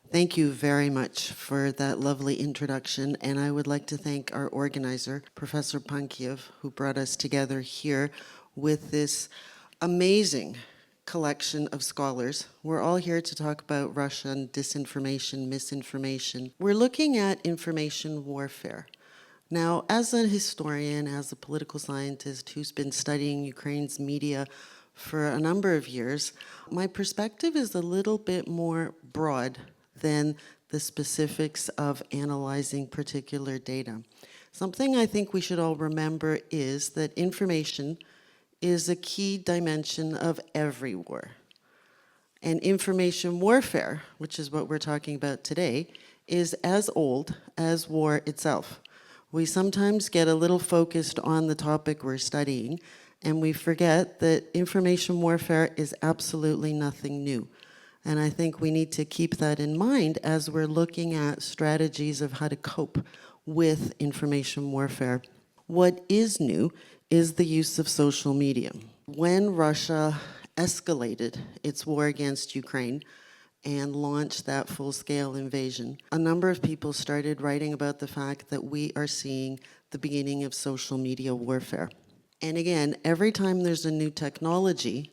Thank you very much for that lovely introduction, and I would like to thank our organizer, Professor Pankiev, who brought us together here with this amazing collection of scholars. We're all here to talk about Russian disinformation, misinformation. We're looking at information warfare. Now, as a historian, as a political scientist who's been studying Ukraine's media for a number of years, my perspective is a little bit more broad than the specifics of analyzing particular data. Something I think we should all remember is that information is a key dimension of every war. And information warfare, which is what we're talking about today, is as old as war itself. We sometimes get a little focused on the topic we're studying, and we forget that information warfare is absolutely nothing new. And I think we need to keep that in mind as we're looking at strategies of how to cope with information warfare. What is new is the use of social media. When Russia escalated its war against Ukraine and launched that full-scale invasion, a number of people started writing about the fact that we are seeing the beginning of social media warfare. And again, every time there's a new technology,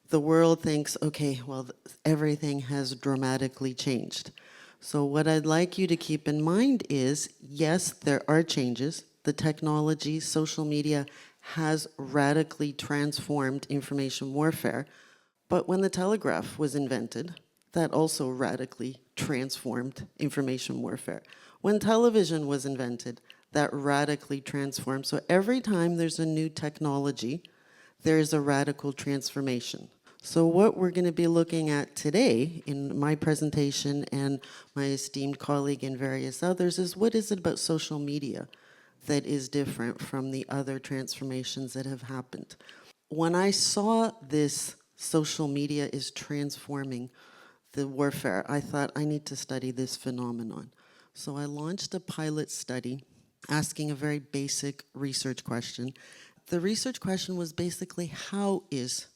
the world thinks, okay, well, everything has dramatically changed. So what I'd like you to keep in mind is, yes, there are changes. The technology, social media, has radically transformed information warfare. But when the telegraph was invented, that also radically transformed information warfare. When television was invented, that radically transformed. So every time there's a new technology, there's a radical transformation. So what we're going to be looking at today in my presentation and my esteemed colleague and various others is what is it about social media that is different from the other transformations that have happened. When I saw this social media is transforming the warfare, I thought I need to study this phenomenon. So I launched a pilot study asking a very basic research question. The research question was basically, how is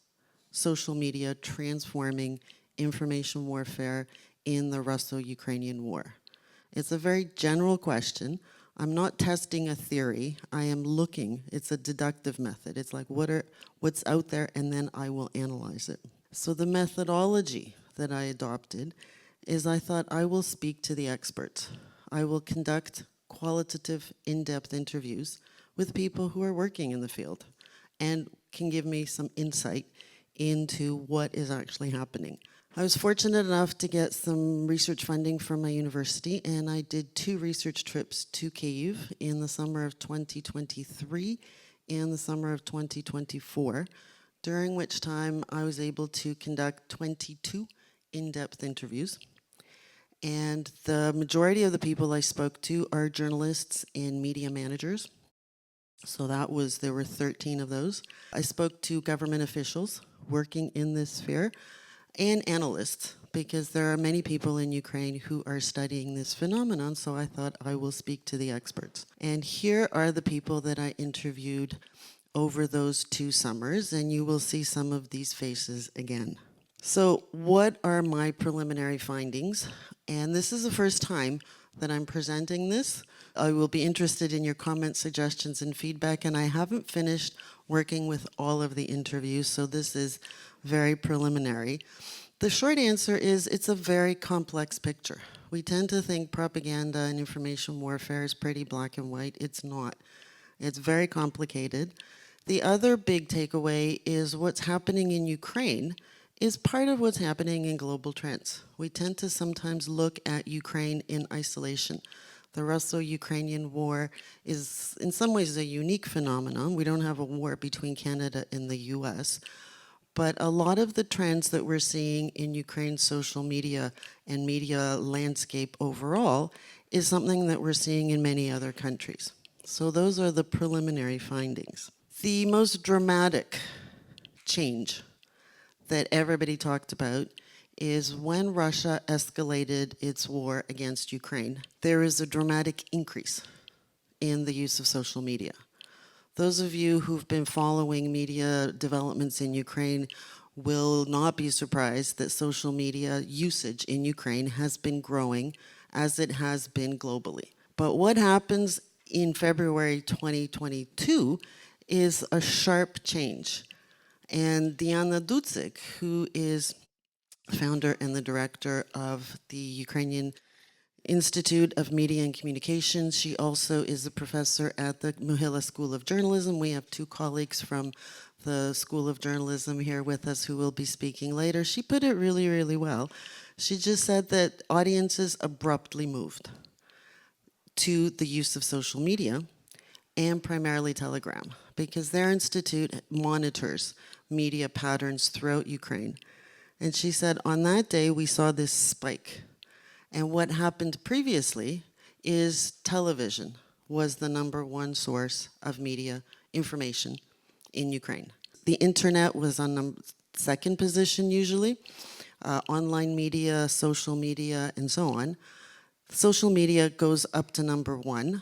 social media transforming information warfare in the Russo-Ukrainian War? It's a very general question. I'm not testing a theory. I am looking. It's a deductive method. It's like what's out there, and then I will analyze it. So the methodology that I adopted is I thought I will speak to the experts. I will conduct qualitative, in-depth interviews with people who are working in the field and can give me some insight into what is actually happening. I was fortunate enough to get some research funding from my university, and I did 2 research trips to Kyiv in the summer of 2023 and the summer of 2024, during which time I was able to conduct 22 in-depth interviews. And the majority of the people I spoke to are journalists and media managers. So there were 13 of those. I spoke to government officials working in this sphere and analysts, because there are many people in Ukraine who are studying this phenomenon, so I thought I will speak to the experts. And here are the people that I interviewed over those 2 summers, and you will see some of these faces again. So what are my preliminary findings? And this is the first time that I'm presenting this. I will be interested in your comments, suggestions, and feedback, and I haven't finished working with all of the interviews, so this is very preliminary. The short answer is it's a very complex picture. We tend to think propaganda and information warfare is pretty black and white. It's not. It's very complicated. The other big takeaway is what's happening in Ukraine is part of what's happening in global trends. We tend to sometimes look at Ukraine in isolation. The Russo-Ukrainian War is in some ways a unique phenomenon. We don't have a war between Canada and the US, but a lot of the trends that we're seeing in Ukraine's social media and media landscape overall is something that we're seeing in many other countries. So those are the preliminary findings. The most dramatic change that everybody talked about is when Russia escalated its war against Ukraine, there is a dramatic increase in the use of social media. Those of you who've been following media developments in Ukraine will not be surprised that social media usage in Ukraine has been growing as it has been globally. But what happens in February 2022 is a sharp change. And Diana Dyczok, who is founder and the director of the Ukrainian Institute of Media and Communications. She also is a professor at the Muhila School of Journalism. We have two colleagues from the School of Journalism here with us who will be speaking later. She put it really, really well. She just said that audiences abruptly moved to the use of social media and primarily Telegram, because their institute monitors media patterns throughout Ukraine. And she said, on that day, we saw this spike. And what happened previously is television was the #1 source of media information in Ukraine. The internet was on the second position usually, online media, social media, and so on. Social media goes up to #1,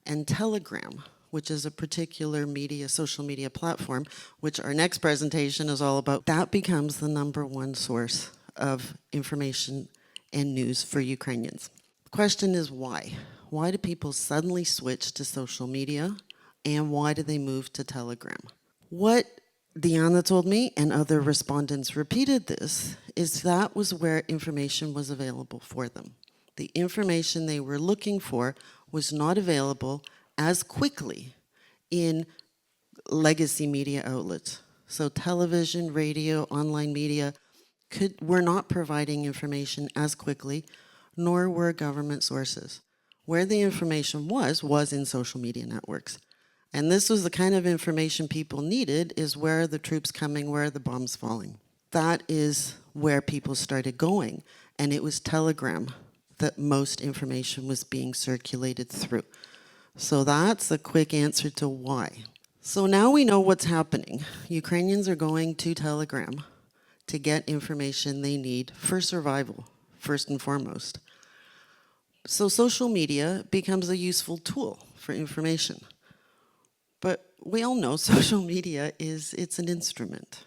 and Telegram, which is a particular social media platform, which our next presentation is all about, that becomes the #1 source of information and news for Ukrainians. The question is why? Why do people suddenly switch to social media, and why do they move to Telegram? What Diana told me, and other respondents repeated this, is that was where information was available for them. The information they were looking for was not available as quickly in legacy media outlets. So television, radio, online media were not providing information as quickly, nor were government sources. Where the information was in social media networks. And this was the kind of information people needed, is where are the troops coming, where are the bombs falling. That is where people started going. And it was Telegram that most information was being circulated through. So that's a quick answer to why. So now we know what's happening. Ukrainians are going to Telegram to get information they need for survival, first and foremost. So social media becomes a useful tool for information. But we all know social media it's an instrument.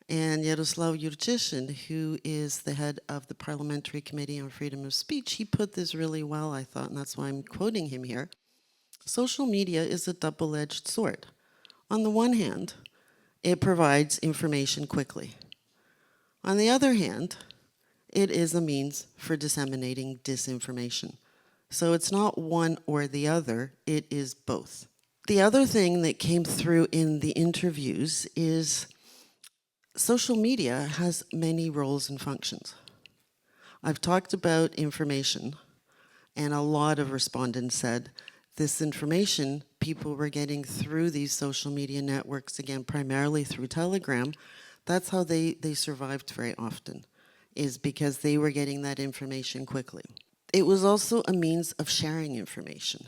And Yaroslav Yurchyshin, who is the head of the Parliamentary Committee on Freedom of Speech, he put this really well, I thought, and that's why I'm quoting him here. Social media is a double-edged sword. On the one hand, it provides information quickly. On the other hand, it is a means for disseminating disinformation. So it's not one or the other, it is both. The other thing that came through in the interviews is social media has many roles and functions. I've talked about information, and a lot of respondents said this information people were getting through these social media networks, again, primarily through Telegram. That's how they survived very often, is because they were getting that information quickly. It was also a means of sharing information.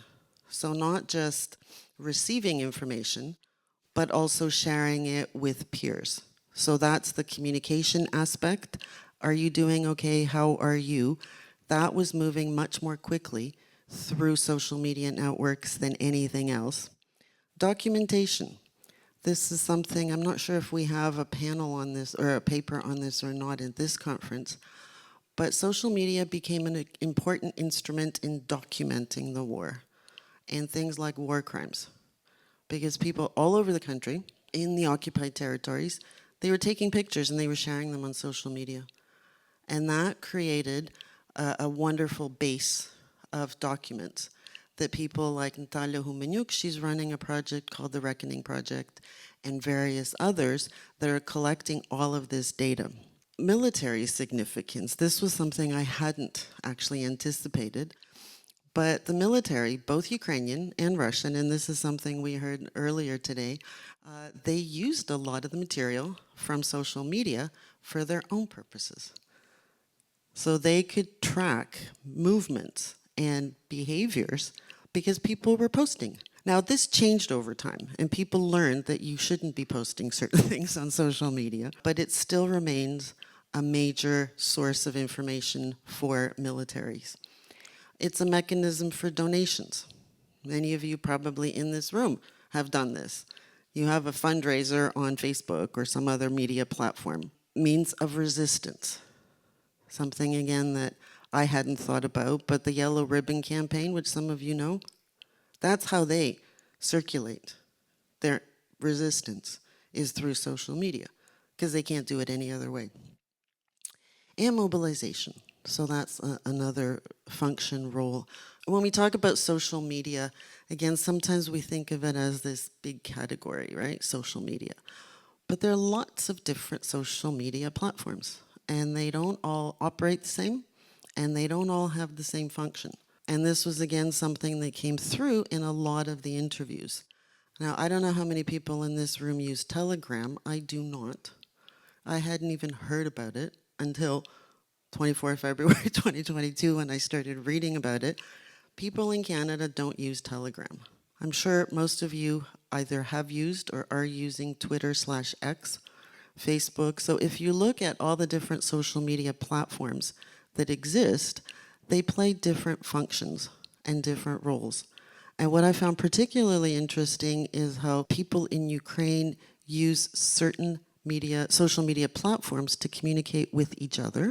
So not just receiving information, but also sharing it with peers. So that's the communication aspect. Are you doing okay? How are you? That was moving much more quickly through social media networks than anything else. Documentation. This is something, I'm not sure if we have a panel on this or a paper on this or not at this conference, but social media became an important instrument in documenting the war and things like war crimes. Because people all over the country, in the occupied territories, they were taking pictures and they were sharing them on social media. And that created a wonderful base of documents that people like Natalia Humaniuk, she's running a project called the Reckoning Project, and various others that are collecting all of this data. Military significance, this was something I hadn't actually anticipated, but the military, both Ukrainian and Russian, and this is something we heard earlier today, they used a lot of the material from social media for their own purposes. So they could track movements and behaviors because people were posting. Now this changed over time and people learned that you shouldn't be posting certain things on social media, but it still remains a major source of information for militaries. It's a mechanism for donations. Many of you probably in this room have done this. You have a fundraiser on Facebook or some other media platform. means of resistance. Something, again, that I hadn't thought about, but the Yellow Ribbon Campaign, which some of you know, that's how they circulate their resistance, is through social media, because they can't do it any other way. And mobilization. So that's another function role. When we talk about social media, again, sometimes we think of it as this big category, right? Social media. But there are lots of different social media platforms, and they don't all operate the same, and they don't all have the same function. And this was, again, something that came through in a lot of the interviews. Now, I don't know how many people in this room use Telegram. I do not. I hadn't even heard about it until 24 February 2022 when I started reading about it. People in Canada don't use Telegram. I'm sure most of you either have used or are using Twitter/X, Facebook. So if you look at all the different social media platforms that exist, they play different functions and different roles. And what I found particularly interesting is how people in Ukraine use certain social media platforms to communicate with each other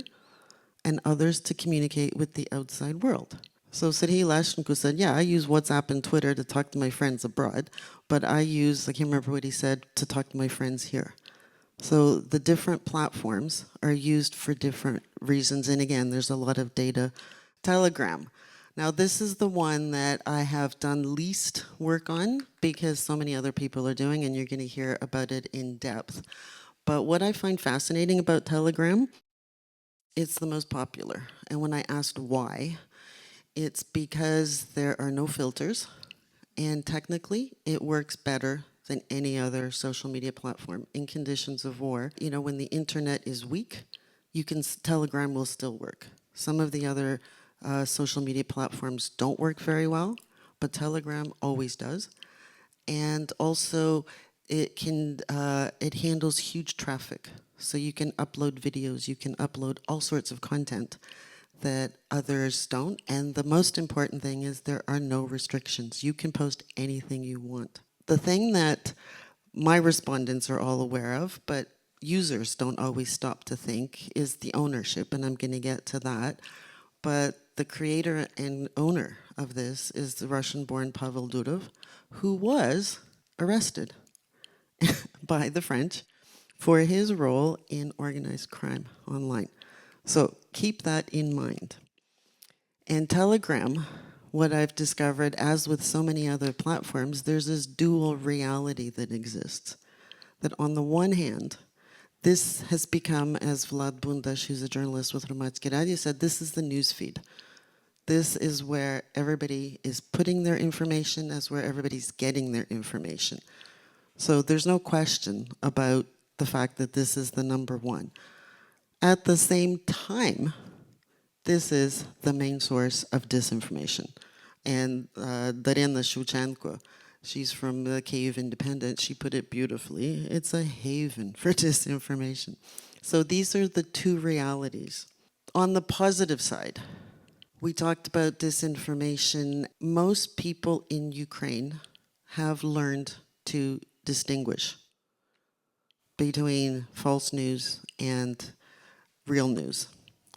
and others to communicate with the outside world. So Serhiy Lashchenko said, yeah, I use WhatsApp and Twitter to talk to my friends abroad, but I can't remember what he said, to talk to my friends here. So the different platforms are used for different reasons. And again, there's a lot of data. Telegram. Now this is the one that I have done least work on because so many other people are doing, and you're going to hear about it in depth. But what I find fascinating about Telegram, it's the most popular. And when I asked why, it's because there are no filters, and technically it works better than any other social media platform in conditions of war. You know, when the internet is weak, Telegram will still work. Some of the other social media platforms don't work very well, but Telegram always does. And also, it handles huge traffic. So you can upload videos, you can upload all sorts of content that others don't. And the most important thing is there are no restrictions. You can post anything you want. The thing that my respondents are all aware of, but users don't always stop to think, is the ownership, and I'm going to get to that. But the creator and owner of this is the Russian-born Pavel Durov, who was arrested by the French for his role in organized crime online. So keep that in mind. And Telegram, what I've discovered, as with so many other platforms, there's this dual reality that exists. That on the one hand, this has become, as Vlad Bundash, who's a journalist with Hromadske Radio, said, this is the news feed. This is where everybody is putting their information, as where everybody's getting their information. So there's no question about the fact that this is the number one. At the same time, this is the main source of disinformation. And Darina Shevchenko, she's from the Kyiv Independent, she put it beautifully. It's a haven for disinformation. So these are the two realities. On the positive side, we talked about disinformation. Most people in Ukraine have learned to distinguish between false news and real news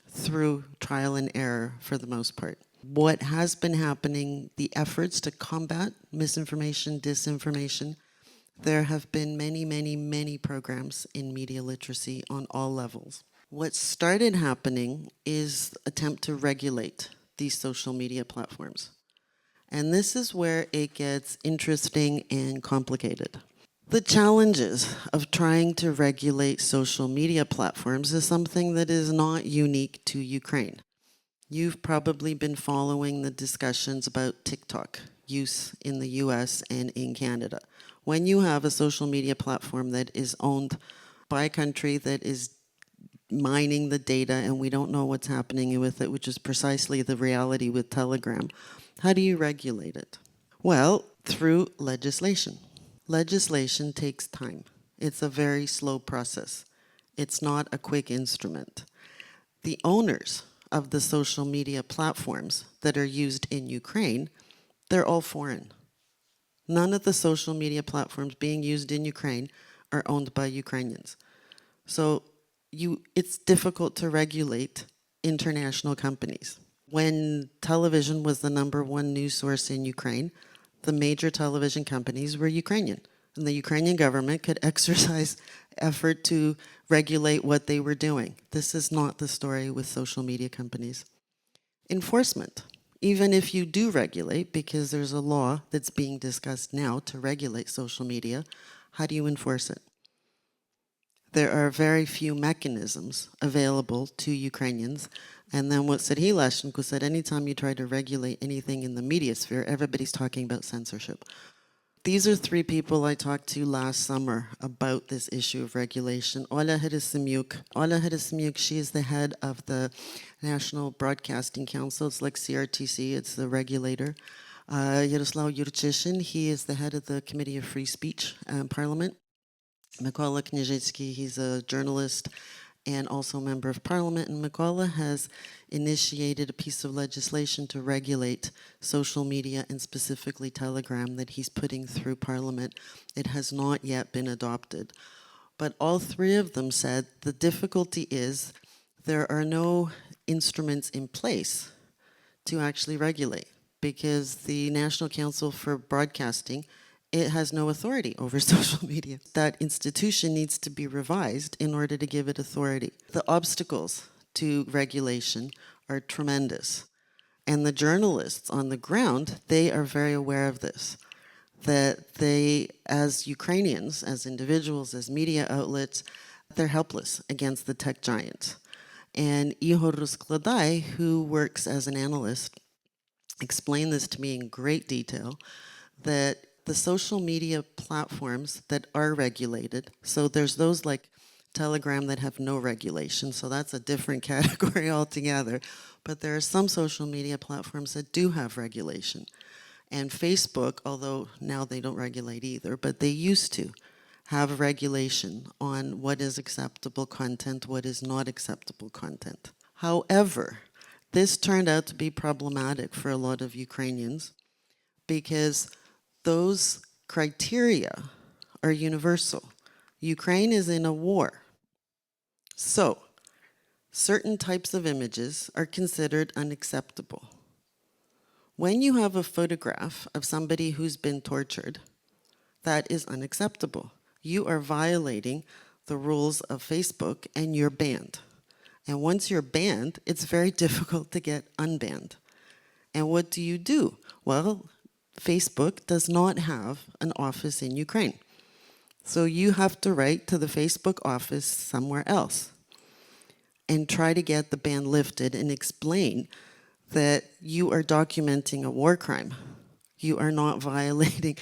through trial and error for the most part. What has been happening, the efforts to combat misinformation, disinformation, there have been many, many, many programs in media literacy on all levels. What started happening is attempt to regulate these social media platforms. And this is where it gets interesting and complicated. The challenges of trying to regulate social media platforms is something that is not unique to Ukraine. You've probably been following the discussions about TikTok use in the US and in Canada. When you have a social media platform that is owned by a country that is mining the data and we don't know what's happening with it, which is precisely the reality with Telegram, how do you regulate it? Well, through legislation. Legislation takes time. It's a very slow process. It's not a quick instrument. The owners of the social media platforms that are used in Ukraine, they're all foreign. None of the social media platforms being used in Ukraine are owned by Ukrainians. So it's difficult to regulate international companies. When television was the number one news source in Ukraine, the major television companies were Ukrainian. And the Ukrainian government could exercise effort to regulate what they were doing. This is not the story with social media companies. Enforcement. Even if you do regulate, because there's a law that's being discussed now to regulate social media, how do you enforce it? There are very few mechanisms available to Ukrainians. And then what Serhiy Leshchenko said, anytime you try to regulate anything in the media sphere, everybody's talking about censorship. These are three people I talked to last summer about this issue of regulation. Ola Herasimyuk, she is the head of the National Broadcasting Council. It's like CRTC, it's the regulator. Yaroslav Yurchishin, he is the head of the Committee of Free Speech Parliament. Mykola Knyzhitsky, he's a journalist and also a member of parliament. And Mykola has initiated a piece of legislation to regulate social media and specifically Telegram that he's putting through parliament. It has not yet been adopted. But all three of them said the difficulty is there are no instruments in place to actually regulate because the National Council for Broadcasting, it has no authority over social media. That institution needs to be revised in order to give it authority. The obstacles to regulation are tremendous. And the journalists on the ground, they are very aware of this. That they, as Ukrainians, as individuals, as media outlets, they're helpless against the tech giants. And Ihor Ruskladai, who works as an analyst, explained this to me in great detail, that the social media platforms that are regulated, so there's those like Telegram that have no regulation, so that's a different category altogether, but there are some social media platforms that do have regulation. And Facebook, although now they don't regulate either, but they used to have regulation on what is acceptable content, what is not acceptable content. However, this turned out to be problematic for a lot of Ukrainians because those criteria are universal. Ukraine is in a war. So, certain types of images are considered unacceptable. When you have a photograph of somebody who's been tortured, that is unacceptable. You are violating the rules of Facebook and you're banned. And once you're banned, it's very difficult to get unbanned. And what do? Well, Facebook does not have an office in Ukraine. So you have to write to the Facebook office somewhere else and try to get the ban lifted and explain that you are documenting a war crime. You are not violating.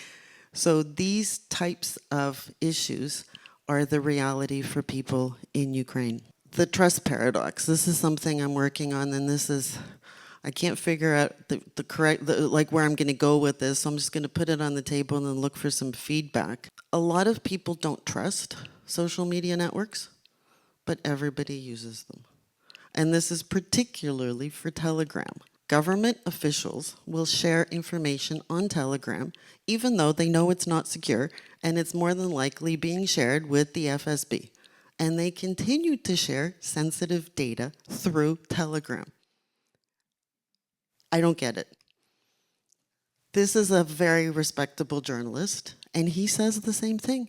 So these types of issues are the reality for people in Ukraine. The trust paradox, this is something I'm working on, and this is, I can't figure out the correct, like where I'm going to go with this, so I'm just going to put it on the table and then look for some feedback. A lot of people don't trust social media networks, but everybody uses them. And this is particularly for Telegram. Government officials will share information on Telegram, even though they know it's not secure, and it's more than likely being shared with the FSB. And they continue to share sensitive data through Telegram. I don't get it. This is a very respectable journalist, and he says the same thing.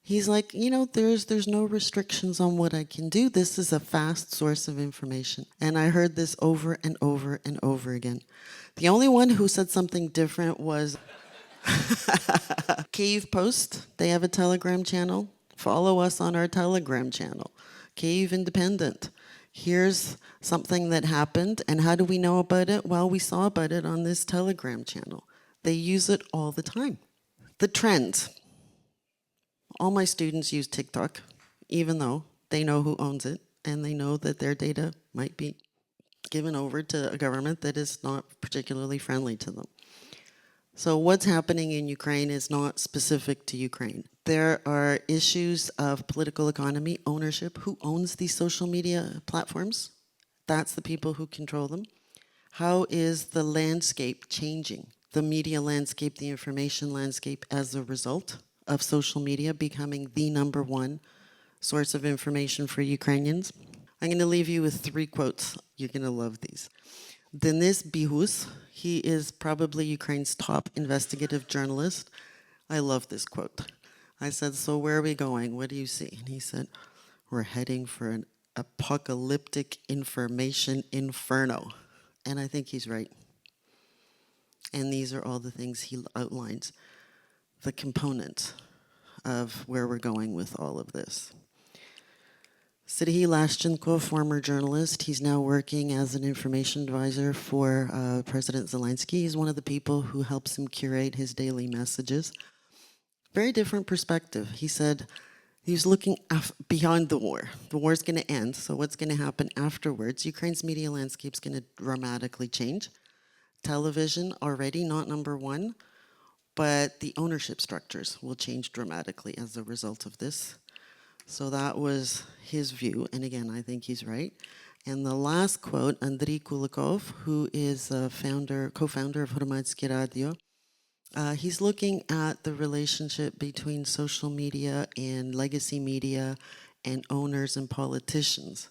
He's like, you know, there's no restrictions on what I can do. This is a fast source of information. And I heard this over and over and over again. The only one who said something different was Kyiv Post. They have a Telegram channel. Follow us on our Telegram channel. Kyiv Independent. Here's something that happened, and how do we know about it? Well, we saw about it on this Telegram channel. They use it all the time. The trends. All my students use TikTok, even though they know who owns it, and they know that their data might be given over to a government that is not particularly friendly to them. So what's happening in Ukraine is not specific to Ukraine. There are issues of political economy, ownership. Who owns these social media platforms? That's the people who control them. How is the landscape changing? The media landscape, the information landscape as a result of social media becoming the number one source of information for Ukrainians. I'm going to leave you with 3 quotes. You're going to love these. Denis Bihus, he is probably Ukraine's top investigative journalist. I love this quote. I said, so where are we going? What do you see? And he said, we're heading for an apocalyptic information inferno. And I think he's right. And these are all the things he outlines, the components of where we're going with all of this. Serhiy Lashchenko, former journalist, he's now working as an information advisor for President Zelensky. He's one of the people who helps him curate his daily messages. Very different perspective. He said he was looking beyond the war. The war's going to end, so what's going to happen afterwards? Ukraine's media landscape's going to dramatically change. Television, already not #1, but the ownership structures will change dramatically as a result of this. So that was his view, and again, I think he's right. And the last quote, Andriy Kulikov, who is a co-founder of Hromadske Radio, he's looking at the relationship between social media and legacy media and owners and politicians.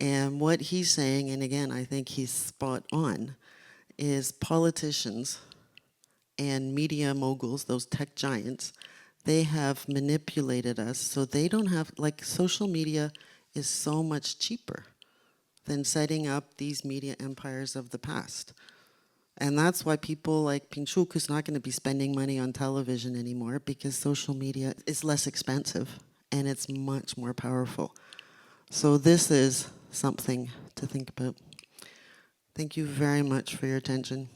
And what he's saying, and again, I think he's spot on, is politicians and media moguls, those tech giants, they have manipulated us so they don't have, like, social media is so much cheaper than setting up these media empires of the past. And that's why people like Pinchuk, who's not going to be spending money on television anymore, because social media is less expensive and it's much more powerful. So this is something to think about. Thank you very much for your attention.